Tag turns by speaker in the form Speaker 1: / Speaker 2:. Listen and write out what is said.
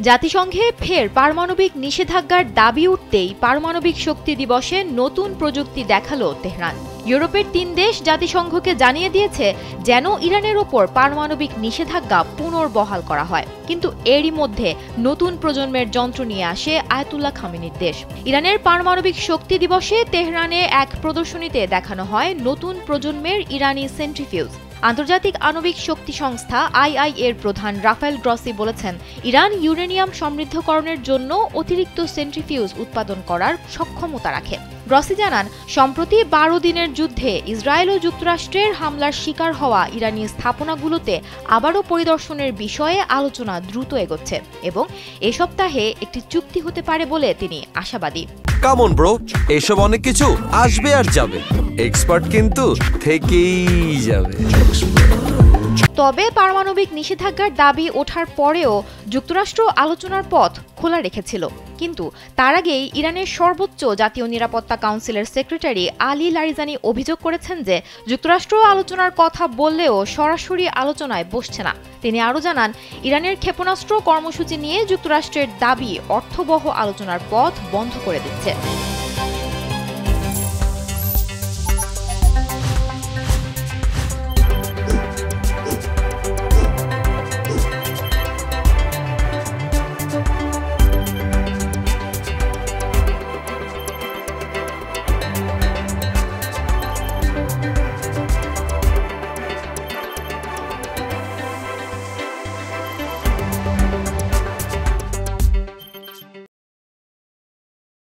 Speaker 1: জাতিসংঘে ফের পারমাণবিক নিষেধাজ্ঞার দাবি উঠতেই পারমাণবিক শক্তি দিবসে নতুন প্রযুক্তি দেখালো তেহরান। ইউরোপের ৩ দেশ জাতিসংঘকে জানিয়ে দিয়েছে যেন ইরানের ওপর পারমাণবিক নিষেধাজ্ঞা পুনর্বহাল করা হয়। কিন্তু এরই মধ্যে নতুন প্রজন্মের যন্ত্র নিয়ে আসে আয়াতুল্লাহ খামেনির দেশ। ইরানের পারমাণবিক শক্তি দিবসে তেহরানে এক প্রদর্শনীতে দেখানো হয় নতুন প্রজন্মের ইরানি সেন্ট্রিফিউজ। আন্তর্জাতিক আণবিক শক্তি সংস্থা আইআইএর প্রধান রাফায়েল গ্রসি বলেছেন, ইরান ইউরেনিয়াম সমৃদ্ধকরণের জন্য অতিরিক্ত সেন্ট্রিফিউজ উৎপাদন করার সক্ষমতা রাখে। গ্রসি জানান, সম্প্রতি ১২ দিনের যুদ্ধে ইসরায়েল ও যুক্তরাষ্ট্রের হামলার শিকার হওয়া ইরানি স্থাপনাগুলোতে আবারও পরিদর্শনের বিষয়ে আলোচনা দ্রুত এগোচ্ছে এবং এ সপ্তাহে একটি চুক্তি হতে পারে বলে তিনি আশাবাদী।
Speaker 2: কাম অন ব্রো, এসব অনেক কিছু আসবে আর যাবে, এক্সপার্ট কিন্তু থেকেই যাবে।
Speaker 1: তবে পারমাণবিক নিষেধাজ্ঞার দাবি ওঠার পরেও যুক্তরাষ্ট্র আলোচনার পথ খোলা রেখেছিল। কিন্তু তার আগেই ইরানের সর্বোচ্চ জাতীয় নিরাপত্তা কাউন্সিলের সেক্রেটারি আলী লারিজানি অভিযোগ করেছেন যে যুক্তরাষ্ট্র আলোচনার কথা বললেও সরাসরি আলোচনায় বসছে না। তিনি আরও জানান, ইরানের ক্ষেপণাস্ত্র কর্মসূচি নিয়ে যুক্তরাষ্ট্রের দাবি অর্থবহ আলোচনার পথ বন্ধ করে দিচ্ছে।